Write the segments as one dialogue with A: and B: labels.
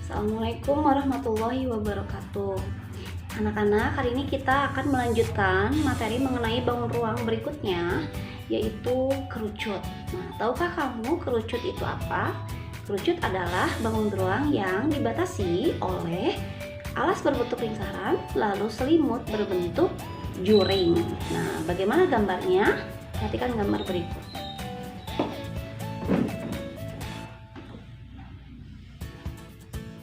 A: Assalamualaikum warahmatullahi wabarakatuh. Anak-anak, hari ini kita akan melanjutkan materi mengenai bangun ruang berikutnya, yaitu kerucut. Nah, tahukah kamu kerucut itu apa? Kerucut adalah bangun ruang yang dibatasi oleh alas berbentuk lingkaran, lalu selimut berbentuk juring. Nah, bagaimana gambarnya? Perhatikan gambar berikut.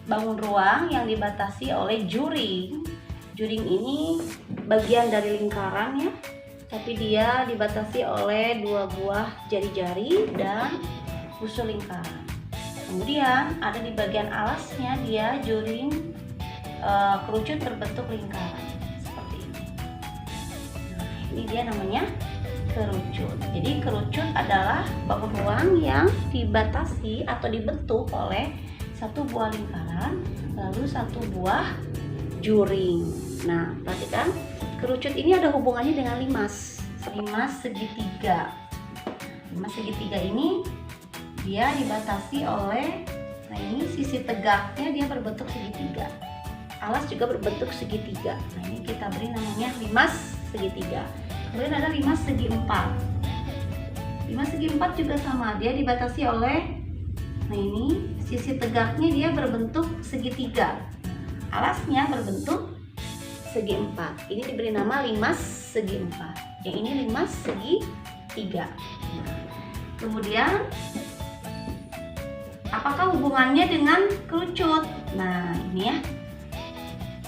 A: Bangun ruang yang dibatasi oleh juring. Juring ini bagian dari lingkaran ya, tapi dia dibatasi oleh dua buah jari-jari dan busur lingkaran. Kemudian ada di bagian alasnya dia juring kerucut berbentuk lingkaran seperti ini. Nah, ini dia namanya kerucut. Jadi kerucut adalah bangun ruang yang dibatasi atau dibentuk oleh satu buah lingkaran lalu satu buah juring. Nah, perhatikan kerucut ini ada hubungannya dengan limas segitiga. Limas segitiga ini dia dibatasi oleh, nah ini sisi tegaknya dia berbentuk segitiga, alas juga berbentuk segitiga. Nah, ini kita beri namanya limas segitiga. Kemudian ada limas segi empat. Limas segi empat juga sama, dia dibatasi oleh, nah ini sisi tegaknya dia berbentuk segitiga, alasnya berbentuk segi empat. Ini diberi nama limas segi empat. Yang ini limas segi tiga. Nah, kemudian apakah hubungannya dengan kerucut? Nah, ini ya,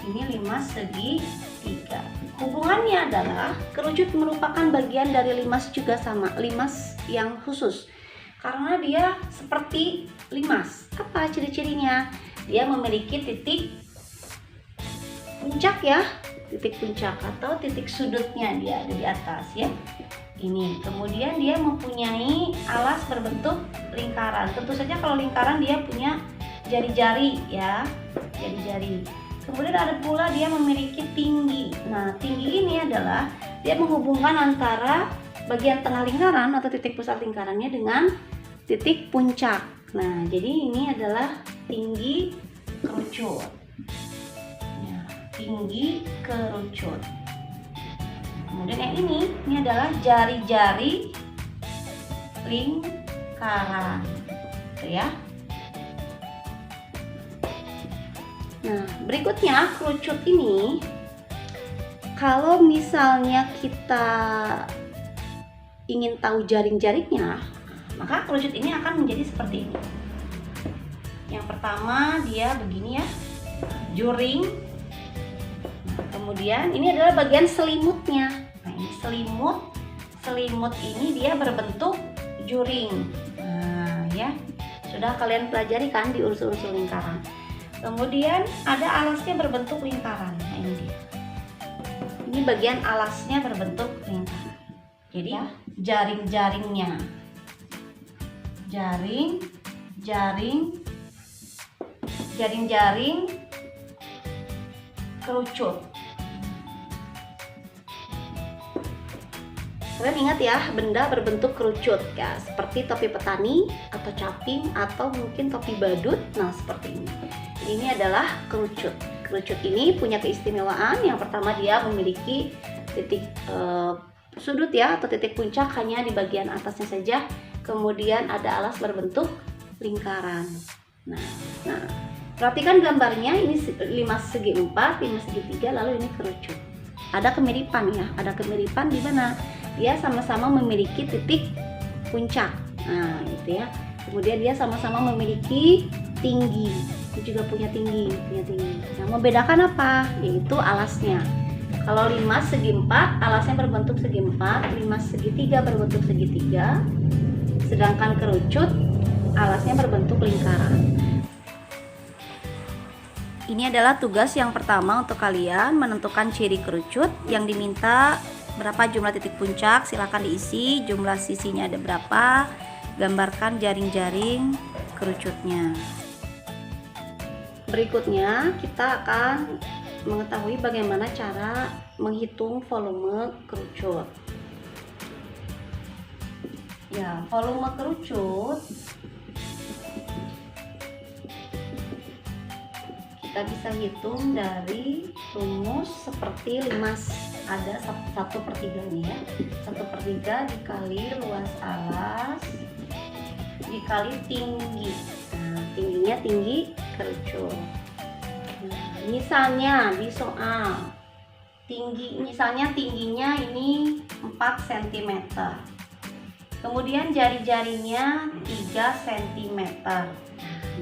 A: ini limas segi tiga. Hubungannya adalah kerucut merupakan bagian dari limas juga sama, limas yang khusus. Karena dia seperti limas. Apa ciri-cirinya? Dia memiliki titik puncak ya, titik puncak atau titik sudutnya dia ada di atas ya. Ini. Kemudian dia mempunyai alas berbentuk lingkaran. Tentu saja kalau lingkaran dia punya jari-jari ya, jari-jari. Kemudian ada pula dia memiliki tinggi. Nah, tinggi ini adalah dia menghubungkan antara bagian tengah lingkaran atau titik pusat lingkarannya dengan titik puncak. Nah, jadi ini adalah tinggi kerucut. Ya, tinggi kerucut. Kemudian yang ini adalah jari-jari lingkaran. Tuh ya. Nah, berikutnya kerucut ini kalau misalnya kita ingin tahu jaring-jaringnya, maka kerucut ini akan menjadi seperti ini. Yang pertama dia begini ya, juring. Nah, kemudian ini adalah bagian selimutnya. Nah, ini selimut ini dia berbentuk juring. Nah, ya sudah kalian pelajari kan di unsur-unsur lingkaran. Kemudian ada alasnya berbentuk lingkaran. Nah, ini dia. Ini bagian alasnya berbentuk lingkaran. Jadi ya, jaring-jaringnya. Jaring-jaring kerucut. Kalian ingat ya, benda berbentuk kerucut ya, seperti topi petani atau caping atau mungkin topi badut. Nah, seperti ini. Ini adalah kerucut. Kerucut ini punya keistimewaan. Yang pertama dia memiliki titik sudut ya atau titik puncak hanya di bagian atasnya saja. Kemudian ada alas berbentuk lingkaran. Nah, perhatikan gambarnya, ini limas segi empat, limas segi tiga, lalu ini kerucut. Ada kemiripan ya, ada kemiripan di mana dia sama-sama memiliki titik puncak. Nah, gitu ya. Kemudian dia sama-sama memiliki tinggi. Ini juga punya tinggi. Nah, membedakan apa? Yaitu alasnya. Kalau limas segi empat, alasnya berbentuk segi empat, limas segi tiga berbentuk segitiga. Sedangkan kerucut alasnya berbentuk lingkaran. Ini adalah tugas yang pertama untuk kalian, menentukan ciri kerucut. Yang diminta berapa jumlah titik puncak, silakan diisi. Jumlah sisinya ada berapa, gambarkan jaring-jaring kerucutnya. Berikutnya kita akan mengetahui bagaimana cara menghitung volume kerucut. Ya, volume kerucut kita bisa hitung dari rumus seperti 5, ada 1/3 nih ya. 1/3 dikali luas alas dikali tinggi. Nah, tingginya tinggi kerucut. Nah, misalnya di soal misalnya tingginya ini 4 cm. Kemudian jari-jarinya 3 cm.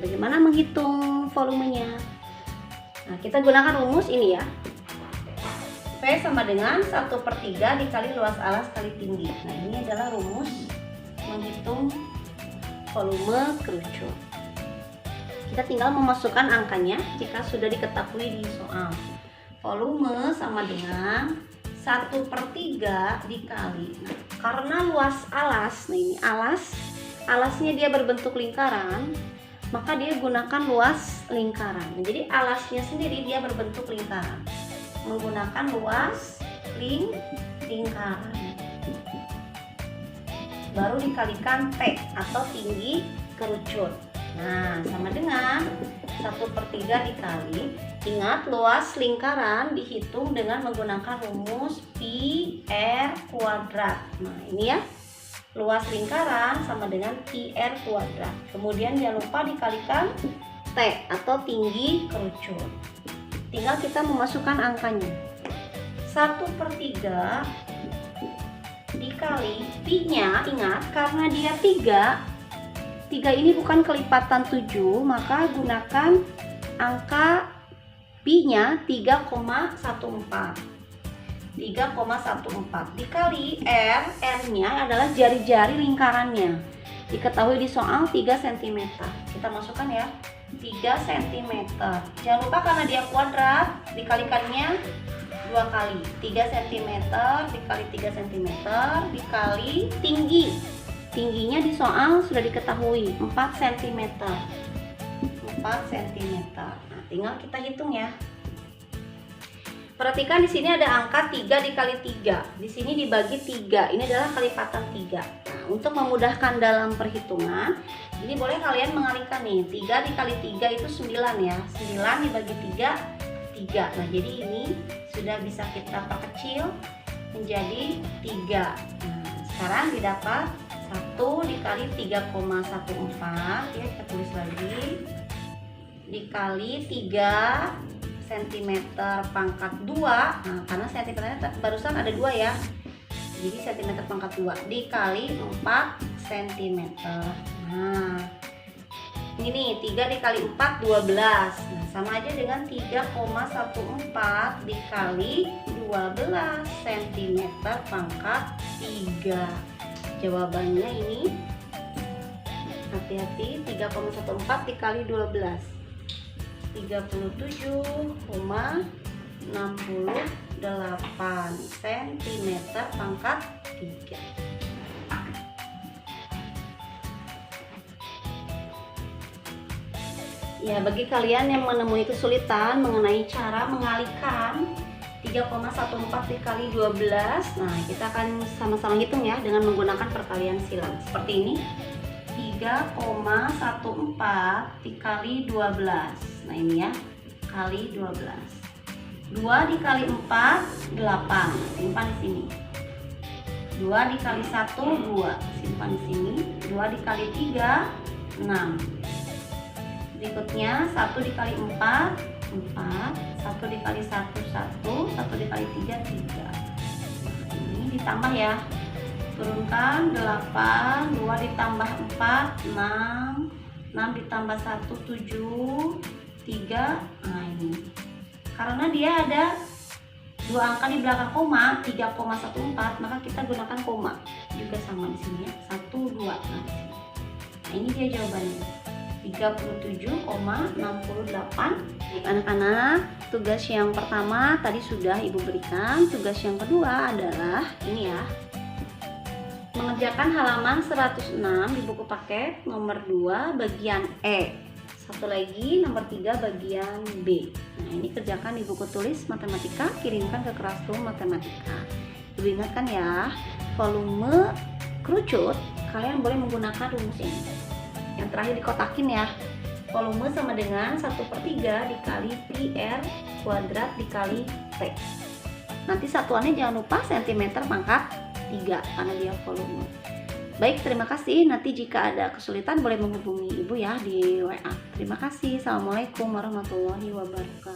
A: Bagaimana menghitung volumenya? Nah, kita gunakan rumus ini ya. V sama dengan 1/3 dikali luas alas kali tinggi. Nah, ini adalah rumus menghitung volume kerucut. Kita tinggal memasukkan angkanya jika sudah diketahui di soal. Volume sama dengan 1/3 dikali. Nah, karena luas alas, nah ini alasnya dia berbentuk lingkaran, maka dia gunakan luas lingkaran. Jadi alasnya sendiri dia berbentuk lingkaran, menggunakan luas lingkaran. Baru dikalikan T atau tinggi kerucut. Nah, sama dengan 1/3 dikali. Ingat, luas lingkaran dihitung dengan menggunakan rumus pi r kuadrat. Nah, ini ya. Luas lingkaran sama dengan pi r kuadrat. Kemudian jangan lupa dikalikan T atau tinggi kerucut. Tinggal kita memasukkan angkanya. 1/3 dikali pi-nya, ingat karena dia 3 ini bukan kelipatan 7, maka gunakan angka pi-nya 3,14 dikali R-nya adalah jari-jari lingkarannya, diketahui di soal 3 cm. Kita masukkan ya, 3 cm. Jangan lupa karena dia kuadrat dikalikannya 2 kali. 3 cm dikali 3 cm dikali tingginya di soal sudah diketahui 4 cm. 4 cm. Nah, tinggal kita hitung ya. Perhatikan di sini ada angka 3 dikali 3. Di sini dibagi 3. Ini adalah kelipatan 3. Nah, untuk memudahkan dalam perhitungan, ini boleh kalian mengalihkan nih. 3 dikali 3 itu 9 ya. 9 dibagi 3, 3. Nah, jadi ini sudah bisa kita perkecil menjadi 3. Nah, sekarang didapat 1 dikali 3,14 ya, kita tulis lagi, dikali 3 cm pangkat 2. Nah, karena cm-nya barusan ada 2 ya, jadi cm pangkat 2 dikali 4 cm. Nah, ini nih 3 dikali 4 12. Nah, sama aja dengan 3,14 dikali 12 cm pangkat 3. Jawabannya ini, hati-hati, 3,14 dikali 12, 37,68 cm pangkat 3. Ya, bagi kalian yang menemui kesulitan mengenai cara mengalihkan 3,14 dikali 12, nah kita akan sama-sama hitung ya dengan menggunakan perkalian silang seperti ini. 3,14 dikali 12. Nah, ini ya, kali 12. 2 dikali 4 8. Simpan di sini. 2 dikali 1 2. Simpan di sini. 2 dikali 3 6. Berikutnya 1 dikali 4 4, 1 dikali 1 1, 1 dikali 3 3. Nah, ini ditambah ya. Turunkan 8, 2 ditambah 4 6, 6 ditambah 1 7, 3. Nah, ini karena dia ada 2 angka di belakang koma, 3,14, maka kita gunakan koma juga sama di sini ya, 1 2. Nah, ini dia jawabannya, 37,68. Anak-anak, tugas yang pertama tadi sudah Ibu berikan. Tugas yang kedua adalah ini ya, mengerjakan halaman 106 di buku paket nomor 2 bagian E. Satu lagi nomor 3 bagian B. Nah, ini kerjakan di buku tulis matematika, kirimkan ke Classroom Matematika. Ibu ingatkan ya, volume kerucut kalian boleh menggunakan rumus ini. Yang terakhir dikotakin ya. volume sama dengan 1/3 dikali pi R kuadrat dikali T. Nanti satuannya jangan lupa cm pangkat 3 karena dia volume. Baik, terima kasih. Nanti jika ada kesulitan boleh menghubungi Ibu ya di WA. Terima kasih. Assalamualaikum warahmatullahi wabarakatuh.